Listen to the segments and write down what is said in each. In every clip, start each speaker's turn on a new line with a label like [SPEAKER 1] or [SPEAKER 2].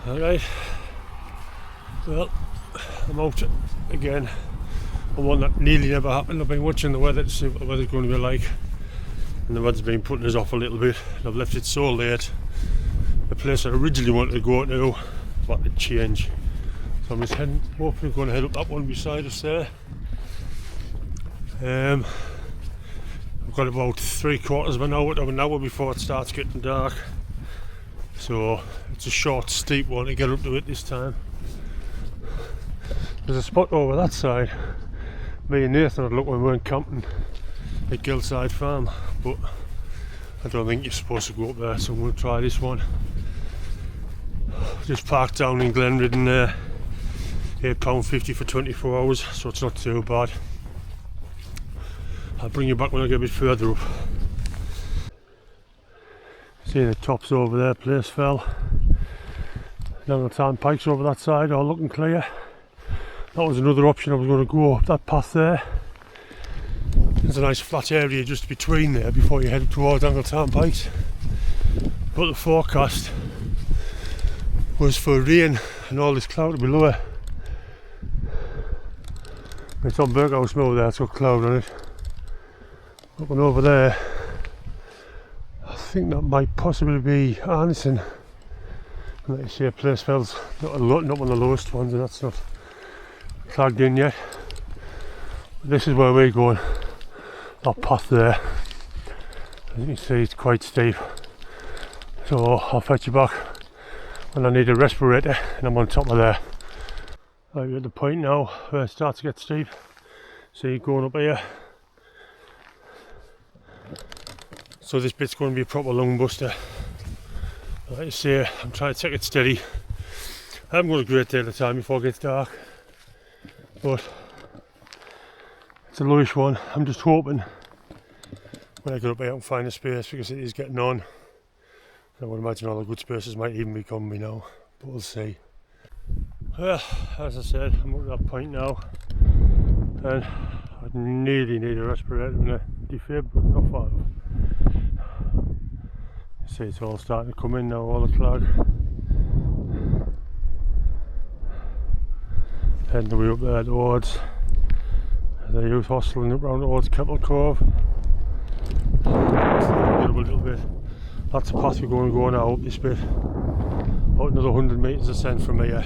[SPEAKER 1] Alright, well, I'm out again on one that nearly never happened. I've been watching the weather to see what the weather's going to be like, and the weather's been putting us off a little bit, and I've left it so late. The place I originally wanted to go to, I've had to change. So I'm just hopefully going to head up that one beside us there. I've got about 3/4 of an hour before it starts getting dark. So it's a short, steep one to get up to it this time. There's a spot over that side. Me and Nathan had a look when we went camping at Gilside Farm, but I don't think you're supposed to go up there, so I'm going to try this one. Just parked down in Glenridden there, £8.50 for 24 hours, so it's not too bad. I'll bring you back when I get a bit further up. See the tops over there, place fell. Down the town pikes over that side, all looking clear. That was another option. I was going to go up that path there. There's a nice flat area just between there before you head towards Angletown Pikes. But the forecast was for rain and all this cloud to be lower. It's on Berghouse Mill there, it's got cloud on it. Looking over there, I think that might possibly be Arneson. And like you see, place fell's not one of the lowest ones, and that's not flagged in yet. But this is where we're going. That path there, as you can see, it's quite steep. So I'll fetch you back when I need a respirator and I'm on top of there. Right, we're at the point now where it starts to get steep. See, going up here. So this bit's going to be a proper lung buster. Like you say, I'm trying to take it steady. I haven't got a great deal of time before it gets dark, but it's a lowish one. I'm just hoping when I get up here I can find a space, because it is getting on. I would imagine all the good spaces might even be coming me now, but we'll see. Well, as I said, I'm up at that point now, and I nearly need a respirator and a defib, but not far enough. You see, it's all starting to come in now, all the cloud. Heading the way up there towards the youth hostel and up round towards Kettle Cove. Get up a little bit. That's the path we're going to go now up this bit. About another 100 metres ascent from here.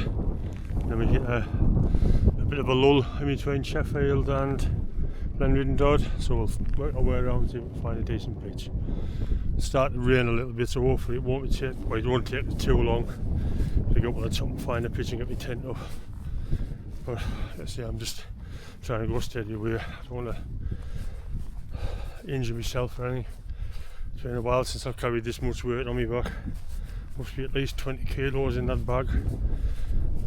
[SPEAKER 1] And then we hit a bit of a lull in between Sheffield and Glenridden Dodd, so we'll work our way around and see if we can find a decent pitch. It's starting to rain a little bit, so hopefully it won't take too long to get up on the top and find a pitch and get my tent up. But let's see, I'm just trying to go steady away. I don't want to injure myself or anything. It's been a while since I've carried this much weight on my back. Must be at least 20 kilos in that bag.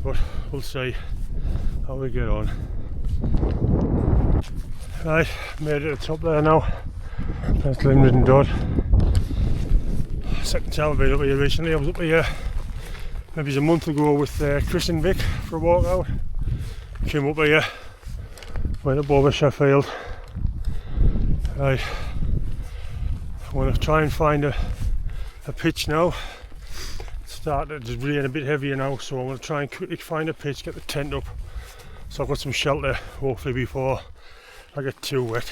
[SPEAKER 1] But we'll see how we get on. Right, made it to the top there now. That's Glenridden Dodd. Second time I've been up here recently. I was up here maybe a month ago with Chris and Vic for a walk out. Came up here, went up over Sheffield. Right, I want to try and find a pitch now. It's started to rain a bit heavier now, so I'm going to try and quickly find a pitch, get the tent up, so I've got some shelter hopefully before I get too wet.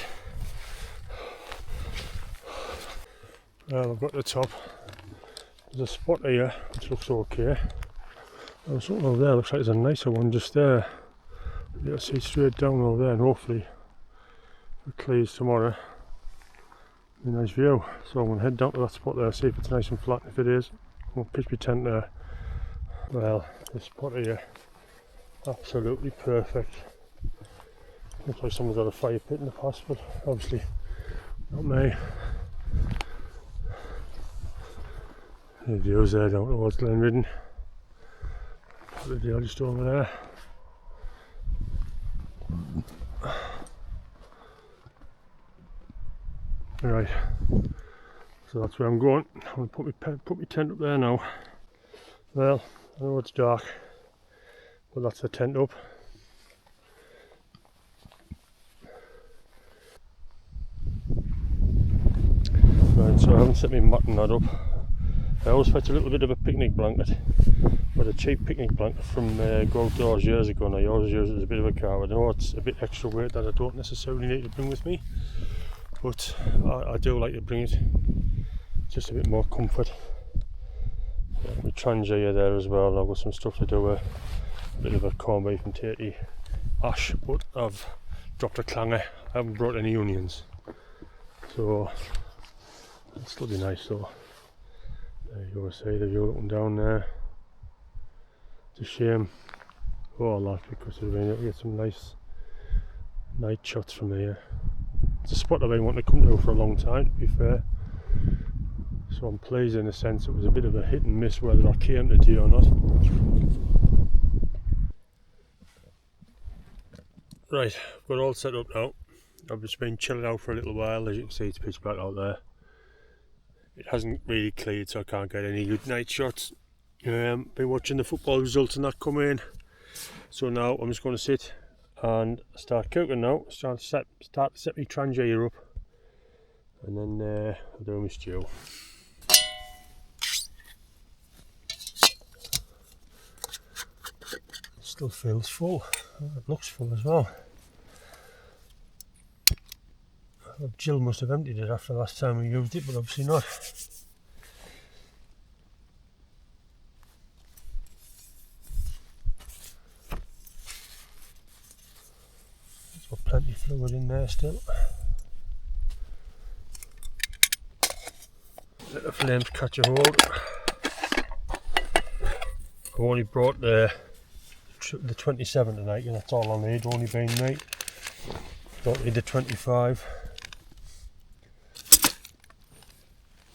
[SPEAKER 1] Well, I've got to the top. There's a spot here which looks okay. There's something over there, looks like there's a nicer one just there. You'll see straight down over there, and hopefully it clears tomorrow. A nice view. So I'm going to head down to that spot there, see if it's nice and flat. If it is, I'll pitch my tent there. Well, this spot here, absolutely perfect. Looks like someone's had a fire pit in the past, but obviously not me. The views there down towards Glenridden. Put the deal just over there. Right, so that's where I'm going. I'm going to put my tent up there now. Well, I know it's dark, but that's the tent up. Right, so I haven't set my mat and that up. I always fetch a little bit of a picnic blanket, but a cheap picnic blanket from Go Outdoors years ago, and I always use it as a bit of a car. I know it's a bit extra weight that I don't necessarily need to bring with me, but I do like to bring it, just a bit more comfort. My Trangia there as well. I've got some stuff to do, a bit of a corned beef and tatty ash, but I've dropped a clanger. I haven't brought any onions, so it's still be nice though. There you go, see the view looking down there. It's a shame all that because of the rain. You'll get some nice night shots from here. It's a spot I've been wanting to come to for a long time, to be fair. So I'm pleased in a sense. It was a bit of a hit and miss whether I came today or not. Right, I've got all set up now. I've just been chilling out for a little while. As you can see, it's pitch black out there. It hasn't really cleared, so I can't get any good night shots. Been watching the football results and that come in. So now I'm just going to sit and start cooking now. Start to set my Trangia up, and then I'll do my stew. It still feels full. It looks full as well. Jill must have emptied it after the last time we used it, but obviously not. There's got plenty of fluid in there still. Let the flames catch a hold. I've only brought the 27 tonight, and that's all I need, only being me. Don't need the 25.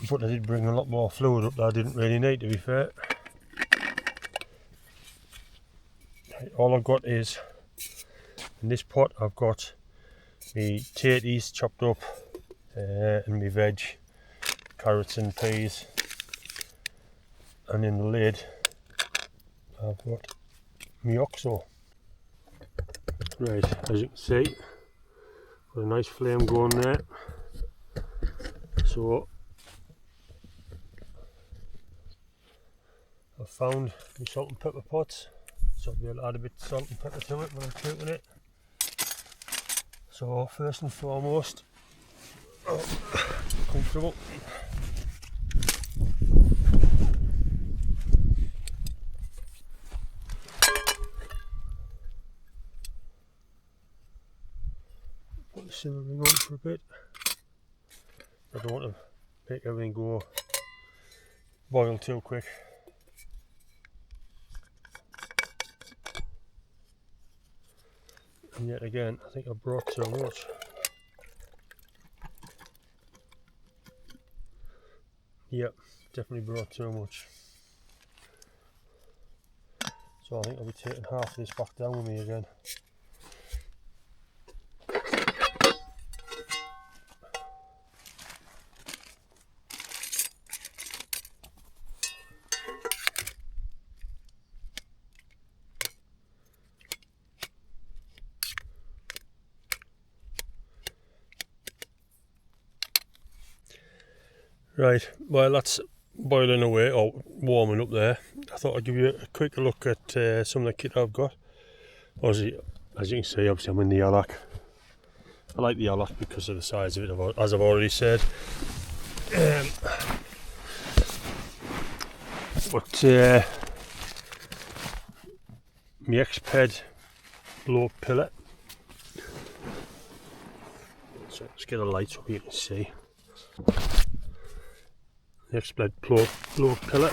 [SPEAKER 1] But I did bring a lot more fluid up that I didn't really need, to be fair. All I've got is, in this pot I've got my tatties chopped up, and my veg, carrots and peas, and in the lid I've got my oxo. Right, as you can see, got a nice flame going there. So I've found my salt and pepper pots, so I'll be able to add a bit of salt and pepper to it when I'm cooking it. So first and foremost, comfortable. Put the simmering on for a bit. I don't want to make everything go boil too quick. And yet again, I think I brought too much. Yep, definitely brought too much. So I think I'll be taking half of this back down with me again. Right, while that's boiling away or warming up there, I thought I'd give you a quick look at some of the kit I've got. Obviously, as you can see, obviously I'm in the Yallac. I like the Yallac because of the size of it, as I've already said. But my X-Ped blow pillar. So let's get a light so you can see. The X-Ped blow pillar.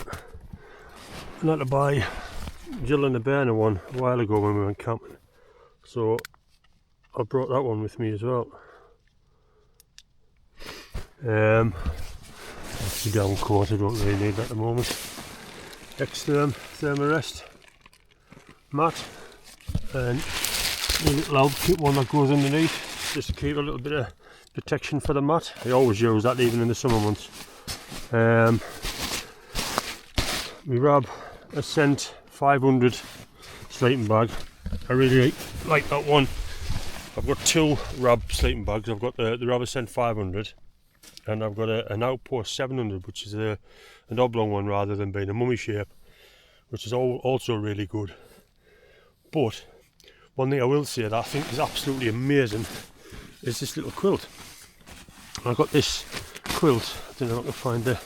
[SPEAKER 1] I had to buy Jill and the Burner one a while ago when we went camping, so I brought that one with me as well. That's the down coat, I don't really need that at the moment. X-Therm Thermarest mat, and a little loud kit one that goes underneath just to keep a little bit of protection for the mat. I always use that even in the summer months. We Rab Ascent 500 sleeping bag. I really like that one. I've got two Rab sleeping bags. I've got the Rab Ascent 500, and I've got an Outpost 700, which is an oblong one rather than being a mummy shape, which is also really good. But one thing I will say that I think is absolutely amazing is this little quilt. I got this quilt, I don't know if I can find the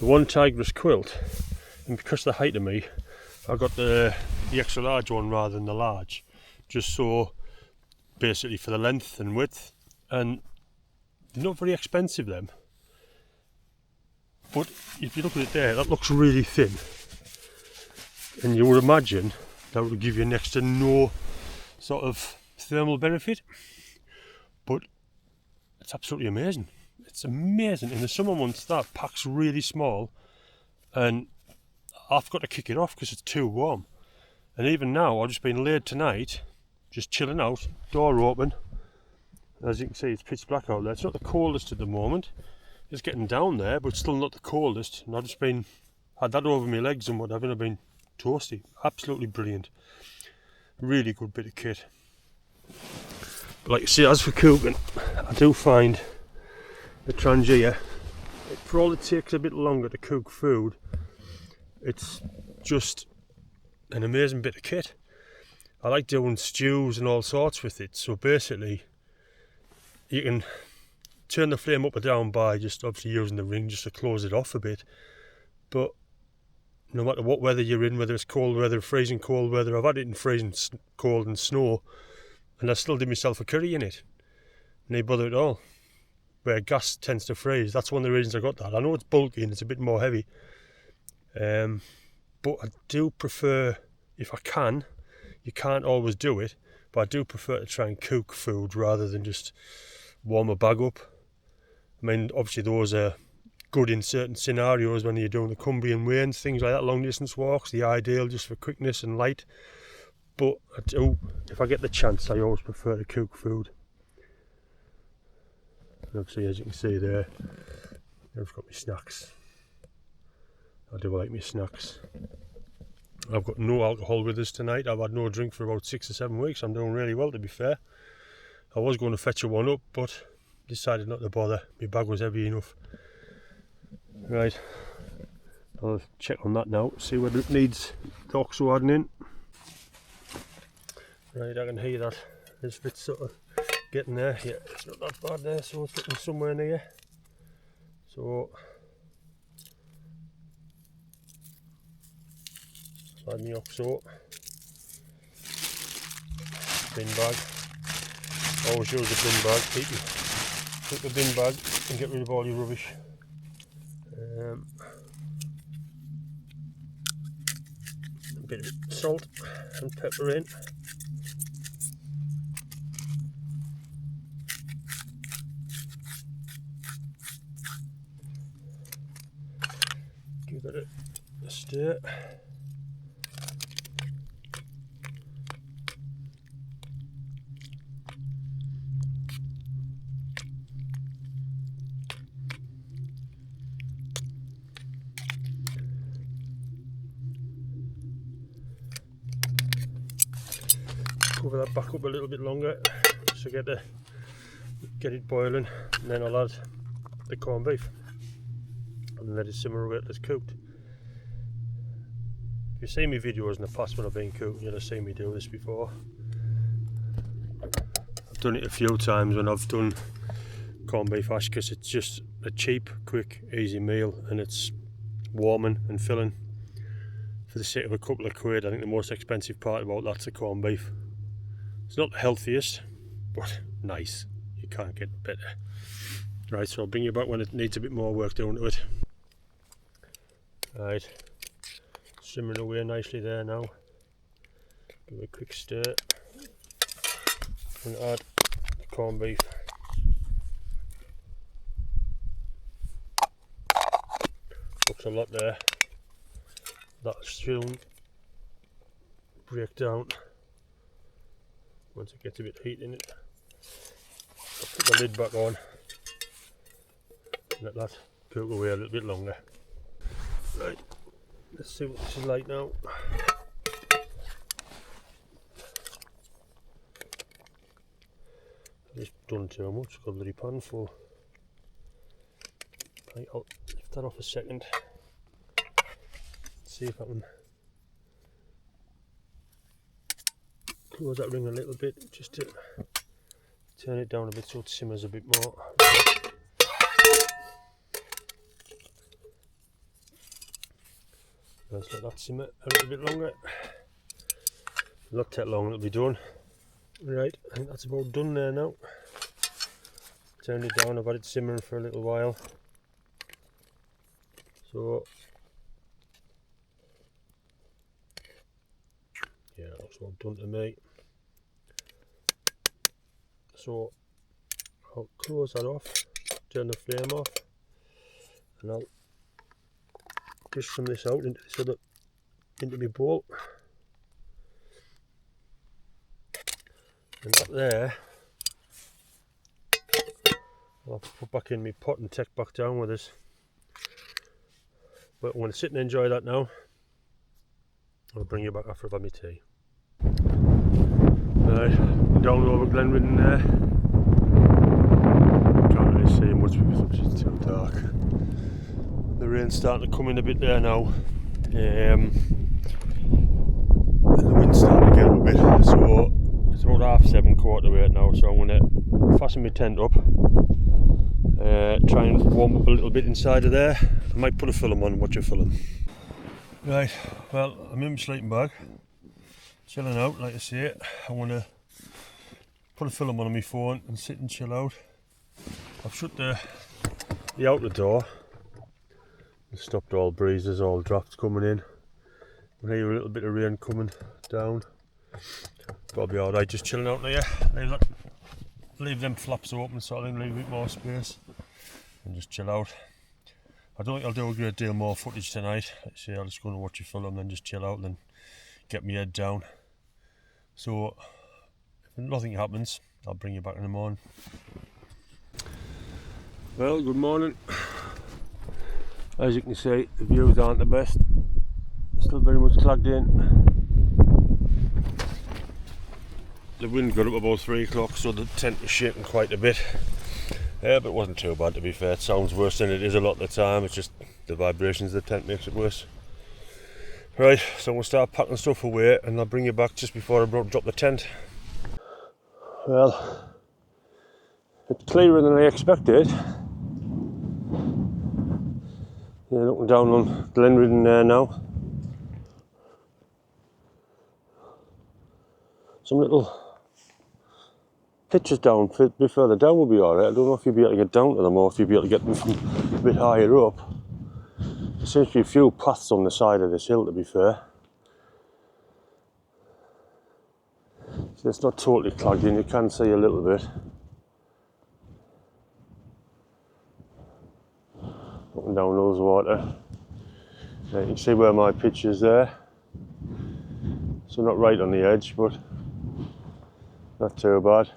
[SPEAKER 1] one tigress quilt, and because of the height of me, I got the extra large one rather than the large, just so basically for the length and width, and they're not very expensive them, but if you look at it there, that looks really thin, and you would imagine that would give you next to no sort of thermal benefit, but it's absolutely amazing. It's amazing. In the summer months that pack's really small, and I've got to kick it off because it's too warm. And even now, I've just been laid tonight, just chilling out, door open. As you can see, it's pitch black out there. It's not the coldest at the moment. It's getting down there, but still not the coldest. And I've just had that over my legs and whatever, and I've been toasty. Absolutely brilliant. Really good bit of kit. But like you see, as for cooking, I do find the Trangia, for all it takes a bit longer to cook food, it's just an amazing bit of kit. I like doing stews and all sorts with it, so basically you can turn the flame up or down by just obviously using the ring just to close it off a bit, but no matter what weather you're in, whether it's cold weather, freezing cold weather, I've had it in freezing cold and snow, and I still did myself a curry in it, no bother at all. Where gas tends to freeze, that's one of the reasons I got that. I know it's bulky and it's a bit more heavy, but I do prefer, if I can, you can't always do it, but I do prefer to try and cook food rather than just warm a bag up. I mean, obviously those are good in certain scenarios when you're doing the Cumbrian Way and things like that, long distance walks, the ideal just for quickness and light. But I do, if I get the chance, I always prefer to cook food. And obviously, as you can see there, I've got my snacks. I do like my snacks. I've got no alcohol with us tonight. I've had no drink for about 6 or 7 weeks. I'm doing really well, to be fair. I was going to fetch a one up, but decided not to bother. My bag was heavy enough. Right, I'll check on that now, see whether it needs the OXO adding in. Right, I can hear that. This bit's sort of getting there. Yeah, it's not that bad there, so it's getting somewhere near. So add my OXO. Bin bag. Always use the bin bag, people. Take the bin bag and get rid of all your rubbish. A bit of salt and pepper in. Give it a stir. Cover that back up a little bit longer just to get it boiling, and then I'll add the corned beef and let it simmer a bit till it's cooked. If you've seen my videos in the past when I've been cooking, you'll have seen me do this before. I've done it a few times when I've done corned beef hash because it's just a cheap, quick, easy meal, and it's warming and filling. For the sake of a couple of quid, I think the most expensive part about that's the corned beef. It's not the healthiest, but nice. You can't get better. Right, so I'll bring you back when it needs a bit more work done to it. Right, simmering away nicely there now. Give it a quick stir and add the corned beef. Looks a lot there. That'll soon break down once it gets a bit of heat in it. I'll put the lid back on and let that cook away a little bit longer. Right, let's see what this is like now. I've just done too much, got a bloody pan full. Right, I'll lift that off a second. See if I can close that ring a little bit, just to turn it down a bit so it simmers a bit more. Let's let that simmer a little bit longer. Not that long, it'll be done. Right, I think that's about done there now. Turned it down, I've had it simmering for a little while. So, yeah, that's well done to me. So, I'll close that off, turn the flame off, and I'll dish some of this out into my bowl. And that there, I'll put back in my pot and take back down with us. But I'm going to sit and enjoy that now. I'll bring you back after I've had my tea. Right, down over Glenridden there. Can't really see much because it's too dark. The rain's starting to come in a bit there now. And the wind's starting to get up a bit. So it's about 7:30, 8 now. So I'm going to fasten my tent up. Try and warm up a little bit inside of there. I might put a film on and watch a film. Right, well, I'm in my sleeping bag, chilling out, like I say. I want to put a film on my phone and sit and chill out. I've shut the outer door and stopped all breezes, all drafts coming in. I hear a little bit of rain coming down, but I'll be alright just chilling out there. Leave them flaps open so I can leave a bit more space and just chill out. I don't think I'll do a great deal more footage tonight. Like I say, I'll just go and watch a film and then just chill out and then get my head down. So if nothing happens, I'll bring you back in the morning. Well, good morning. As you can see, the views aren't the best. Still very much clogged in. The wind got up about 3 o'clock, so the tent was shaking quite a bit. But it wasn't too bad, to be fair. It sounds worse than it is a lot of the time. It's just the vibrations of the tent makes it worse. Right, so we'll start packing stuff away and I'll bring you back just before I drop the tent. Well, it's clearer than I expected. Yeah, looking down on Glenridden there now. Some little pitches down, a bit further down will be alright. I don't know if you'll be able to get down to them or if you'll be able to get them from a bit higher up. There seems to be a few paths on the side of this hill, to be fair. So it's not totally clogged in, you can see a little bit. Up and down those water. Now you can see where my pitch is there. So not right on the edge, but not too bad.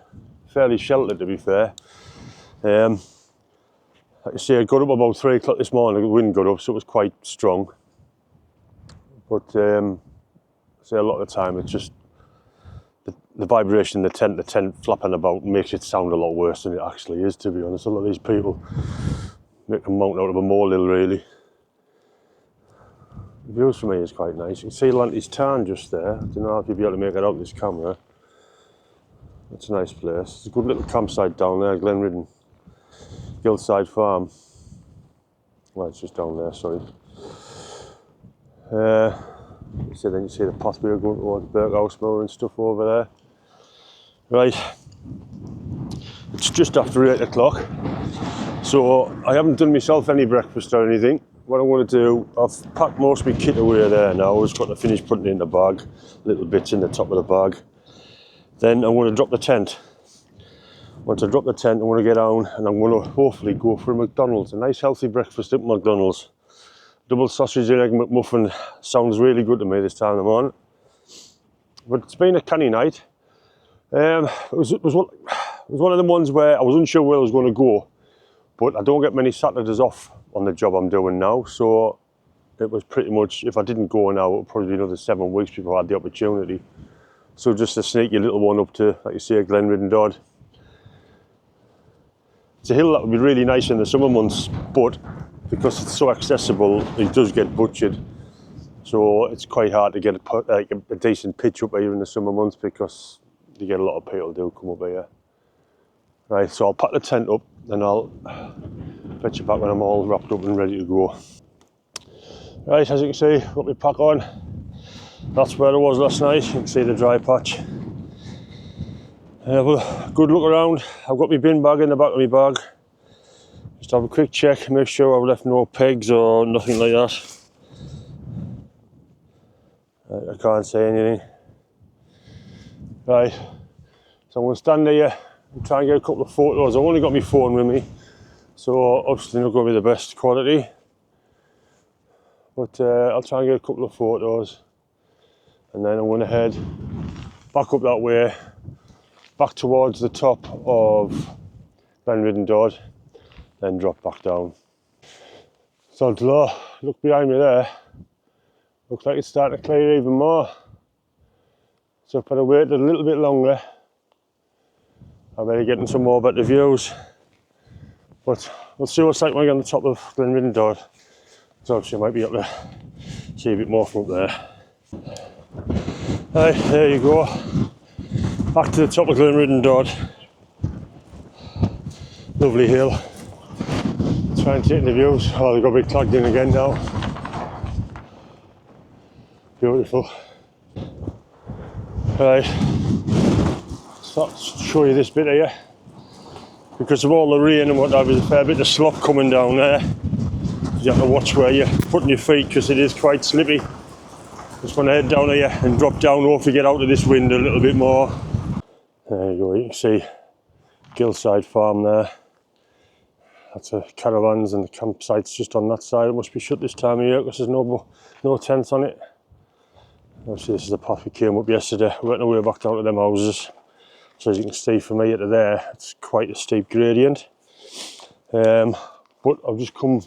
[SPEAKER 1] Fairly sheltered, to be fair. Like I say, I got up about 3 o'clock this morning, the wind got up, so it was quite strong. But I say a lot of the time it's just the vibration in the tent flapping about makes it sound a lot worse than it actually is, to be honest. A lot of these people make a mountain out of a molehill, really. The views for me is quite nice. You can see Lanty's Tarn just there. I don't know if you'll be able to make it out with this camera. It's a nice place. It's a good little campsite down there, Glenridden Gillside Farm. Well, it's just down there, sorry. So then you see the pathway going towards Berghouse Moor and stuff over there. Right, it's just after 8 o'clock, so I haven't done myself any breakfast or anything. What I want to do, I've packed most of my kit away there now. I've just got to finish putting it in the bag, little bits in the top of the bag. Then I'm going to drop the tent. Once I drop the tent, I'm going to get down and I'm going to hopefully go for a McDonald's. A nice healthy breakfast at McDonald's. Double sausage and egg McMuffin sounds really good to me this time of the morning. But it's been a canny night. It was one of the ones where I was unsure where I was going to go. But I don't get many Saturdays off on the job I'm doing now. So it was pretty much, if I didn't go now, it would probably be another 7 weeks before I had the opportunity. So just a sneaky little one up to, like you say, Glenridden It's a hill that would be really nice in the summer months, but because it's so accessible, it does get butchered. So it's quite hard to get a decent pitch up here in the summer months, because you get a lot of people do come up here. Right, so I'll pack the tent up, and I'll fetch it back when I'm all wrapped up and ready to go. Right, as you can see, got my pack on. That's where I was last night. You can see the dry patch. Have a good look around. I've got my bin bag in the back of my bag. Just have a quick check, make sure I've left no pegs or nothing like that. Right, I can't say anything. Right, so I'm going to stand here and try and get a couple of photos. I've only got my phone with me, so obviously not going to be the best quality. But I'll try and get a couple of photos, and then I'm going to head back up that way, back towards the top of Glenriddendod, then drop back down. So look behind me there, looks like it's starting to clear even more. So if I'd have waited a little bit longer, I better get some more better views. But we'll see what's like when I get on the top of Glenriddendod. So obviously I might be able to see a bit more from up there. Right, there you go. Back to the top of Glenriddendod. Lovely hill. Try and take the views. Oh, they've got a bit clogged in again now. Beautiful. Right, so I'll show you this bit here. Because of all the rain and what have you, there's a fair bit of slop coming down there. You have to watch where you're putting your feet, because it is quite slippy. Just going to head down here and drop down, hopefully get out of this wind a little bit more. There you go, you can see Gillside Farm there. That's the caravans and the campsites just on that side. It must be shut this time of year because there's no tents on it. Obviously this is the path we came up yesterday. We went our way back down to them houses. So as you can see from here to there, it's quite a steep gradient. But I've just come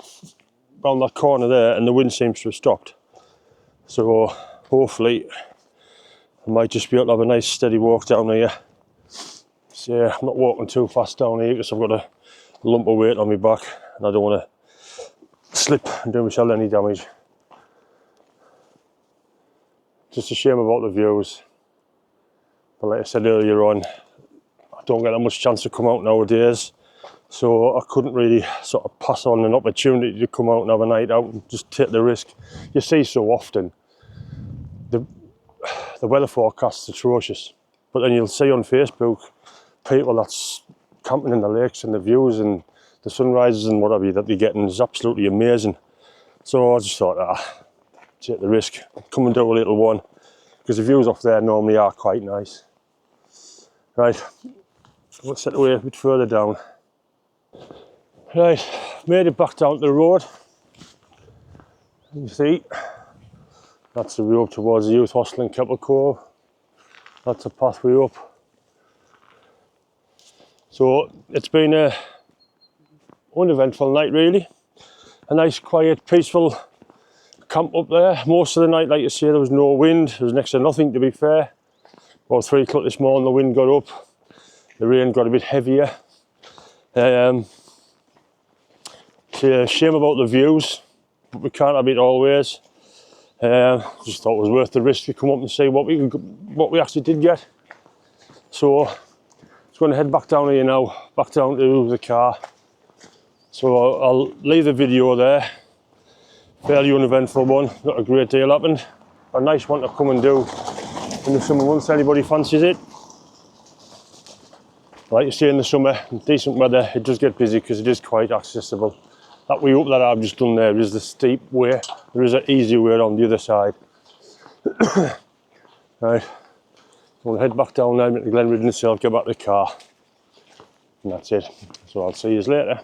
[SPEAKER 1] round that corner there and the wind seems to have stopped. So hopefully I might just be able to have a nice steady walk down here. So yeah, I'm not walking too fast down here because I've got a lump of weight on my back and I don't want to slip and do myself any damage. Just a shame about the views. But like I said earlier on, I don't get that much chance to come out nowadays. So I couldn't really sort of pass on an opportunity to come out and have a night out and just take the risk. You see so often, the weather forecast's atrocious. But then you'll see on Facebook, people that's camping in the lakes and the views and the sunrises and whatever that they're getting is absolutely amazing. So I just thought, take the risk, come and do a little one. Because the views off there normally are quite nice. Right, let's set away a bit further down. Right, made it back down to the road. You see, that's the way up towards the youth hostel in Keppel Cove. That's the pathway up. So it's been a uneventful night really. A nice, quiet, peaceful camp up there. Most of the night, like you say, there was no wind. There was next to nothing, to be fair. About 3 o'clock this morning, the wind got up. The rain got a bit heavier. It's a shame about the views, but we can't have it always. Just thought it was worth the risk to come up and see what we actually did get. So, just going to head back down here now, back down to the car. So I'll leave the video there. Fairly uneventful one, not a great deal happened. A nice one to come and do in the summer months, anybody fancies it. Like you see in the summer, decent weather, it does get busy because it is quite accessible. That way up that I've just done there is the steep way. There is an easy way on the other side. Right, I'm going to head back down now to Glenriddendod, get back to the car. And that's it. So I'll see you later.